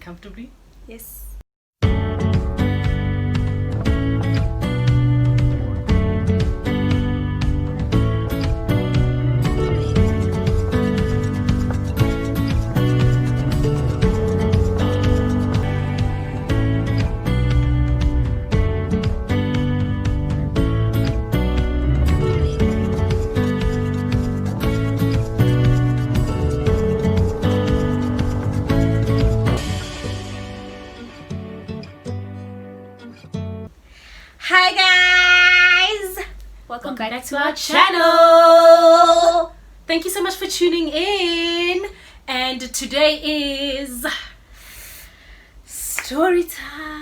comfortably? Yes. Hi guys! Welcome back to our channel. Thank you so much for tuning in. And today is story time.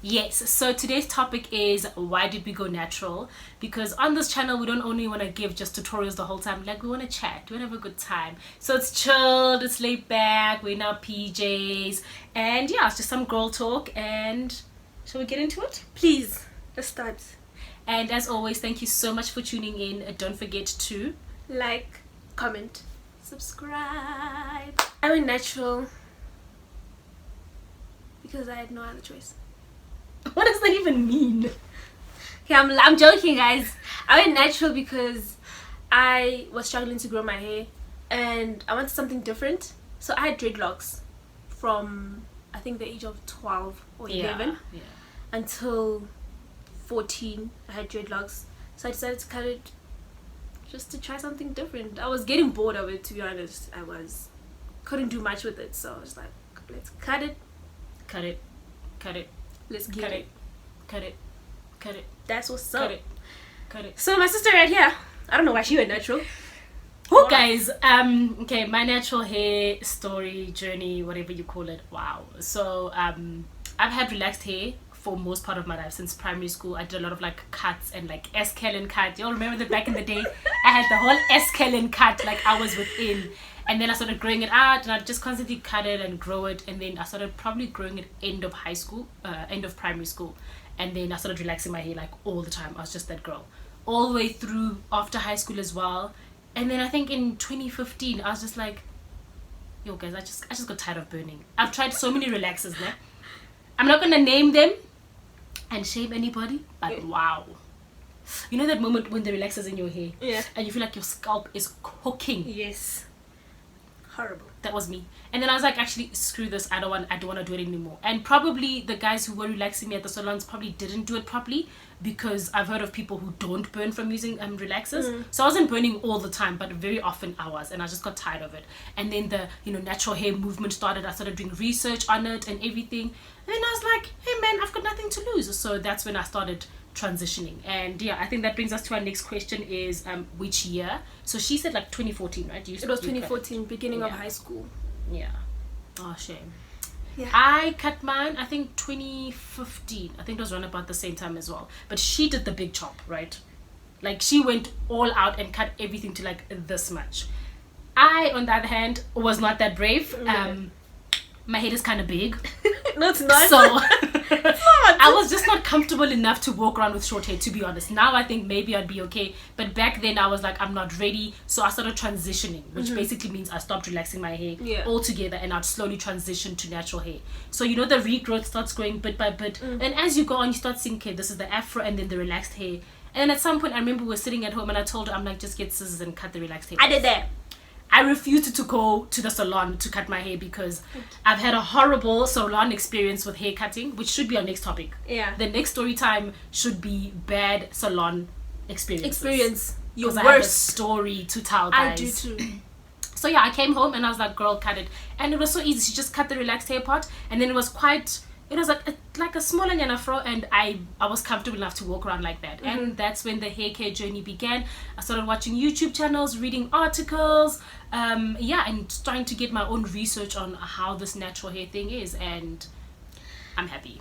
Yes, so today's topic is why did we go natural? Because on this channel we don't only want to give just tutorials the whole time, like we want to chat, we want to have a good time. So it's chilled, it's laid back, we're in our PJs, and yeah, it's just some girl talk. And shall we get into it? Please, let's start. And as always, thank you so much for tuning in. Don't forget to Like, comment, subscribe. I went natural because I had no other choice. What does that even mean? Okay, I'm joking, guys. I went natural because I was struggling to grow my hair and I wanted something different. So I had dreadlocks from I think the age of 12 or 11 until 14. I had dreadlocks, so I decided to cut it just to try something different. I was getting bored of it, to be honest. Couldn't do much with it, so I was like, let's cut it. Let's get it. Cut it. That's what's Cut up. it. Cut it. So my sister right here, I don't know why she went natural. Oh, guys, okay, my natural hair story, journey, whatever you call it. Wow. So I've had relaxed hair for most part of my life since primary school. I did a lot of like cuts and like S-Kellen cut. You all remember that back in the day I had the whole S-Kellen cut, like I was within. And then I started growing it out, and I just constantly cut it and grow it. And then I started probably growing it end of primary school. And then I started relaxing my hair like all the time. I was just that girl all the way through after high school as well. And then I think in 2015 I was just like, yo guys, I just got tired of burning. I've tried so many relaxers there. I'm not gonna name them and shame anybody, but wow. You know that moment when the relaxer's in your hair, and you feel like your scalp is cooking? Yes. Horrible. That was me. And then I was like, actually, screw this. I don't want to do it anymore. And probably the guys who were relaxing me at the salons probably didn't do it properly, because I've heard of people who don't burn from using relaxers. So I wasn't burning all the time, but very often I was, and I just got tired of it. And then the natural hair movement started. I started doing research on it and everything. And then I was like, hey man, I've got nothing to lose. So that's when I started transitioning. And yeah, I think that brings us to our next question is which year? So she said like 2014, right? It was 2014, beginning of high school. Yeah. Oh, shame. Yeah. I cut mine, I think 2015. I think it was around about the same time as well. But she did the big chop, right? Like she went all out and cut everything to like this much. I, on the other hand, was not that brave. My head is kind of big. No, it's not. So I was just not comfortable enough to walk around with short hair, to be honest. Now I think maybe I'd be okay, but back then I was like, I'm not ready. So I started transitioning, which basically means I stopped relaxing my hair altogether, and I'd slowly transition to natural hair. So the regrowth starts growing bit by bit, and as you go on, you start seeing, okay, this is the afro and then the relaxed hair. And then at some point I remember we were sitting at home and I told her, I'm like, just get scissors and cut the relaxed hair. I did that. I refused to go to the salon to cut my hair because I've had a horrible salon experience with hair cutting, which should be our next topic. Yeah. The next story time should be bad salon experience. Your worst. I have a story to tell, guys. I do too. So yeah, I came home and I was like, girl, cut it. And it was so easy. She just cut the relaxed hair part, and then it was like a small onion afro, and I was comfortable enough to walk around like that. And that's when the hair care journey began. I started watching YouTube channels, reading articles, and trying to get my own research on how this natural hair thing is, and I'm happy.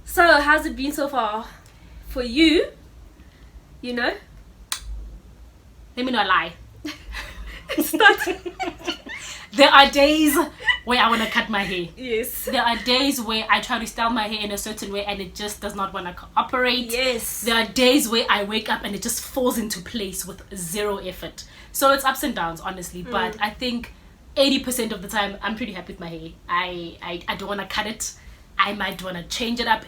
So how's it been so far for you? Let me not lie. Start. There are days where I want to cut my hair. Yes. There are days where I try to style my hair in a certain way and it just does not want to cooperate. Yes. There are days where I wake up and it just falls into place with zero effort. So it's ups and downs, honestly. But I think 80% of the time, I'm pretty happy with my hair. I don't want to cut it. I might want to change it up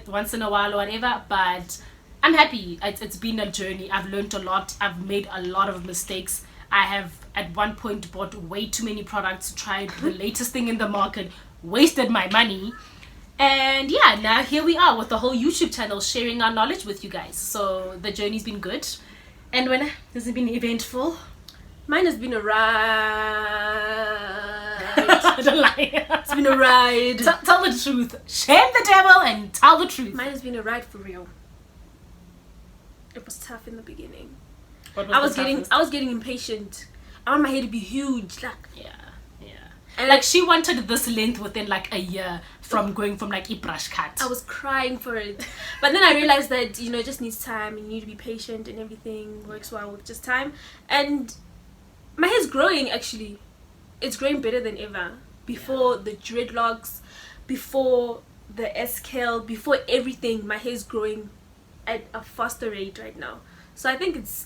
once in a while or whatever. But I'm happy. It's been a journey. I've learned a lot. I've made a lot of mistakes. I have at one point bought way too many products, tried the latest thing in the market, wasted my money. And yeah, now here we are with the whole YouTube channel sharing our knowledge with you guys. So the journey's been good. And when has it been eventful? Mine has been a ride. Don't lie. It's been a ride. Tell the truth. Shame the devil and tell the truth. Mine has been a ride for real. It was tough in the beginning. I was getting impatient. I want my hair to be huge, like and like she wanted this length within like a year from going from like a brush cut. I was crying for it, but then I realized that it just needs time and you need to be patient and everything works well with just time. And my hair's growing actually. It's growing better than ever. Before the dreadlocks, before the S-curl, before everything, my hair's growing at a faster rate right now. So I think it's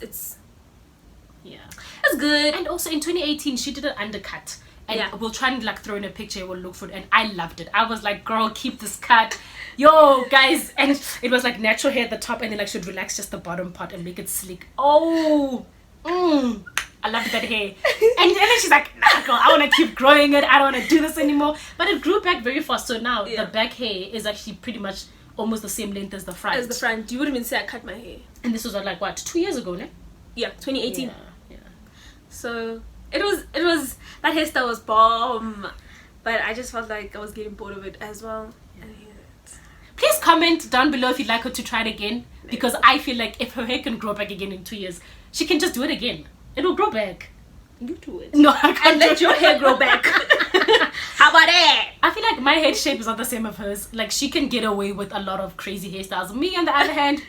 good. And also in 2018 she did an undercut, and we'll try and like throw in a picture, we'll look for it, and I loved it. I was like, girl, keep this cut, yo guys. And it was like natural hair at the top, and then like she'd relax just the bottom part and make it sleek. I loved that hair. And then she's like, nah girl, I want to keep growing it, I don't want to do this anymore. But it grew back very fast. So now the back hair is actually pretty much almost the same length as the front. You wouldn't even say I cut my hair. And this was like what, 2 years ago, ne? Yeah, 2018. Yeah. So it was that hairstyle was bomb, but I just felt like I was getting bored of it as well. Please comment down below if you'd like her to try it again, because I feel like if her hair can grow back again in 2 years, she can just do it again. It'll grow back. You do it. No, I can't. And let your hair grow back. How about that? I feel like my head shape is not the same as hers. Like she can get away with a lot of crazy hairstyles. Me on the other hand,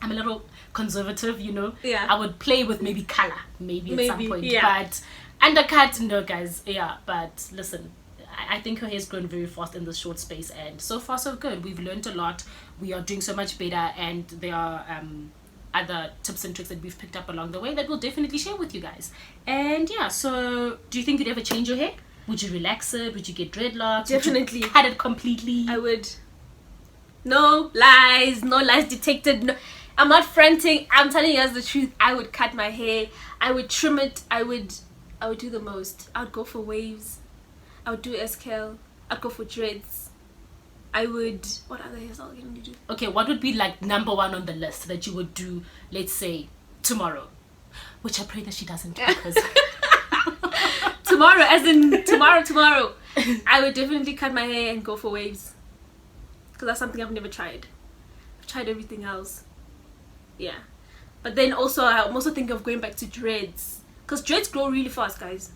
I'm a little conservative, Yeah. I would play with maybe color at some point. Yeah. But undercut, no guys. Yeah, but listen, I think her hair's grown very fast in this short space, and so far so good. We've learned a lot. We are doing so much better, and there are other tips and tricks that we've picked up along the way that we'll definitely share with you guys. And yeah, so do you think you'd ever change your hair? Would you relax it? Would you get dreadlocks? Definitely. Would you cut it completely? I would. No lies detected. No, I'm not fronting. I'm telling you guys the truth. I would cut my hair. I would trim it. I would do the most. I would go for waves. I would do S-curl. I'd go for dreads. I would. What other hairstyle can you do? Okay, what would be like number one on the list that you would do, let's say, tomorrow? Which I pray that she doesn't do, because tomorrow, as in tomorrow. I would definitely cut my hair and go for waves. Because that's something I've never tried. I've tried everything else. Yeah. But then also, I'm also thinking of going back to dreads. Because dreads grow really fast, guys.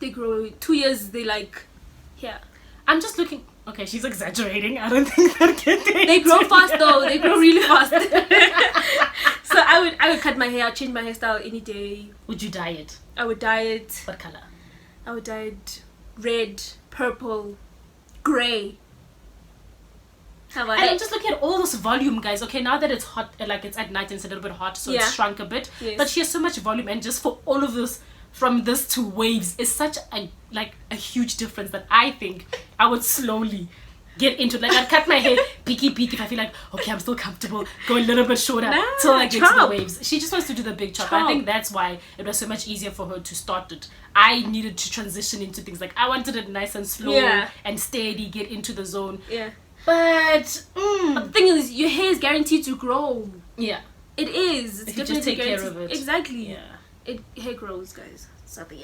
They grow 2 years, they like, yeah. I'm just looking. Okay, she's exaggerating. I don't think that they grow fast though. They grow really fast. So I would cut my hair. I'd change my hairstyle any day. Would you dye it? I would dye it. What color? I would dye it red, purple, grey. How about and I'm just looking at all this volume, guys. Okay, now that it's hot, like it's at night and it's a little bit hot, so it's shrunk a bit. Yes. But she has so much volume, and just for all of this, from this to waves, is such a huge difference that I think I would slowly get into. Like I'd cut my hair peaky if I feel like, okay, I'm still comfortable, go a little bit shorter till I get to the waves. She just wants to do the big chop. I think that's why it was so much easier for her to start it. I needed to transition into things like I wanted it nice and slow and steady, get into the zone. Yeah. But the thing is, your hair is guaranteed to grow. Yeah. It is. It's if you just take care of it. Exactly. Yeah. Hair grows, guys.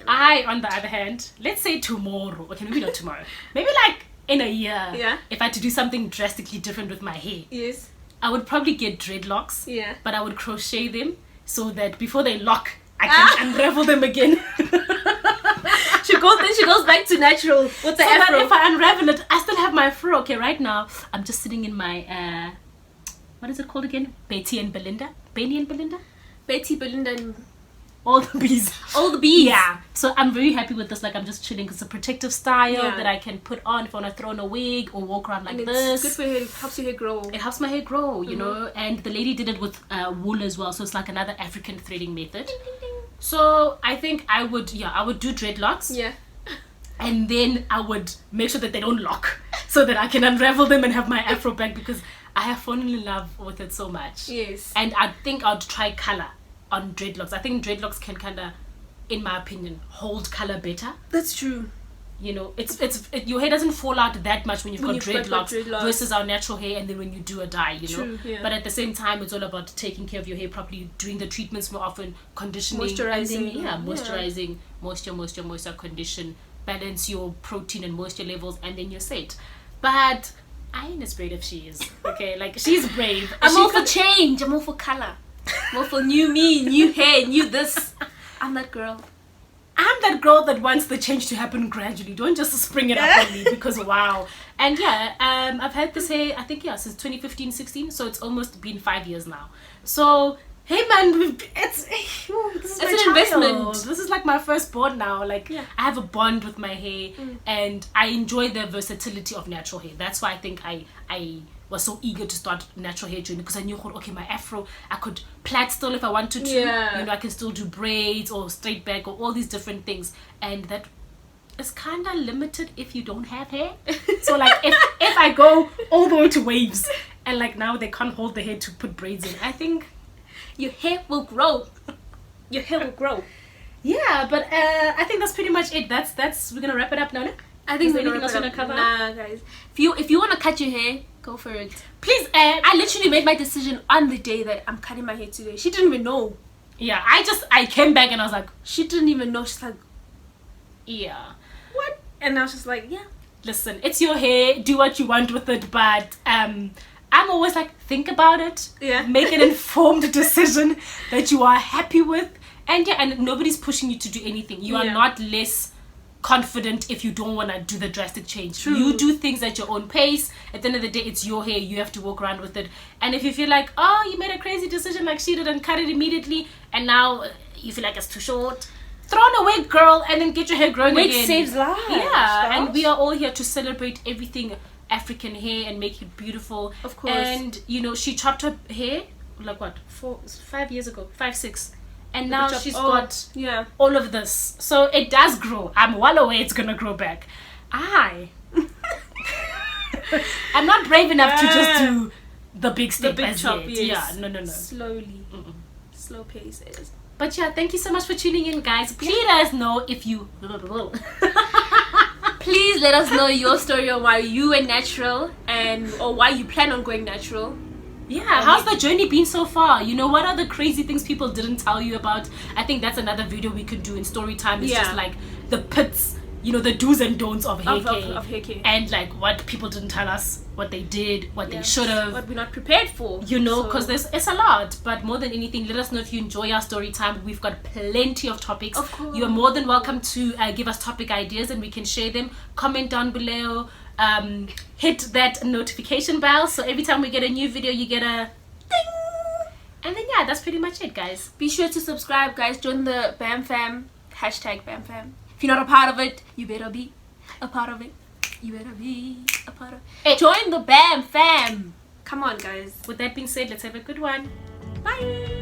I, on the other hand, let's say tomorrow. Okay, maybe not tomorrow. Maybe like in a year. Yeah. If I had to do something drastically different with my hair. Yes. I would probably get dreadlocks. Yeah. But I would crochet them so that before they lock, I can unravel them again. She goes back to natural with the afro. That if I unravel it, I still have my fro. Okay, right now I'm just sitting in my what is it called again? Betty and Belinda. Betty, Belinda, and all the bees. All the bees. Yeah. So I'm very happy with this. Like, I'm just chilling. It's a protective style Yeah. that I can put on if I want to throw on a wig or walk around like And this. it's good for your hair. It helps your hair grow. It helps my hair grow, you know. And the lady did it with wool as well. So it's like another African threading method. Ding, ding, ding. So I think I would do dreadlocks. Yeah. And then I would make sure that they don't lock, so that I can unravel them and have my afro back, because I have fallen in love with it so much. Yes. And I think I'd try color on dreadlocks. I think dreadlocks can kind of, in my opinion, hold color better. That's true. You know, your hair doesn't fall out that much when you've got dreadlocks versus our natural hair, and then when you do a dye, you know. True, yeah. But at the same time, it's all about taking care of your hair properly, doing the treatments more often, conditioning, Moisturizing. and then, moisturizing, moisture, condition, balance your protein and moisture levels, and then you're set. But I ain't as brave as she is. Okay, like, she's brave. I'm all for change. I'm all for color. I'm all for new me, new hair, new this. I'm that girl. I'm that girl that wants the change to happen gradually. Don't just spring it up on me, because wow. And yeah, I've had this hair, I think, since 2015-16, so it's almost been 5 years now. So hey man, this is an investment. This is like my firstborn now. Like, Yeah. I have a bond with my hair, and I enjoy the versatility of natural hair. That's why I think I was so eager to start natural hair journey, because I knew, okay, my afro, I could plait still if I wanted to. Yeah. You know, I can still do braids or straight back or all these different things, and that is kind of limited if you don't have hair. So like, if I go all the way to waves, and like now they can't hold the hair to put braids in, I think Your hair will grow. Your hair will grow. yeah. But I think that's pretty much it. That's we're gonna wrap it up now. No? I think Is there we're anything else you wanna cover? Nah, guys. If you want to cut your hair, go for it. Please, I literally made my decision on the day that I'm cutting my hair today. She didn't even know. yeah. I came back and I was like, She didn't even know. She's like, yeah. what? And I was just like, yeah. Listen, it's your hair. Do what you want with it, but I'm always like, think about it. Yeah. Make an informed decision that you are happy with, and yeah, and nobody's pushing you to do anything. You are Yeah. not less confident if you don't want to do the drastic change. True. You do things at your own pace. At the end of the day, it's your hair. You have to walk around with it. And if you feel like, oh, you made a crazy decision like she did and cut it immediately, and now you feel like it's too short, throw on a wig, girl, and then get your hair growing Wig again. saves lives. Yeah, and we are all here to celebrate everything African hair and make it beautiful. Of course. And you know, she chopped her hair like what, 5 years ago, 5, 6, and now she's got yeah. all of this. So it does grow. I'm well aware it's gonna grow back. I'm not brave enough to just do the big step big as chop, yet. yes. Yeah, no. Slowly. Slow pace. It is. But yeah, thank you so much for tuning in, guys. Please let us know if you Please let us know your story on why you went natural or why you plan on going natural. yeah, how's the journey been so far? You know, what are the crazy things people didn't tell you about? I think that's another video we could do in story time. It's just like the pits, you know, the do's and don'ts of hair care, of hair care. and like what people didn't tell us, what they did, what they should have, what we're not prepared for. you know, So- because it's a lot. But more than anything, let us know if you enjoy our story time. We've got plenty of topics. Of course. You are more than welcome to give us topic ideas, and we can share them. Comment down below, hit that notification bell, so every time we get a new video you get a ding. And then yeah, that's pretty much it, guys. Be sure to subscribe, guys. Join the BAM Fam. #BAM Fam. If you're not a part of it, you better be a part of it. You better be a part of it. Join the BAM Fam. Come on, guys. With that being said, let's have a good one. Bye.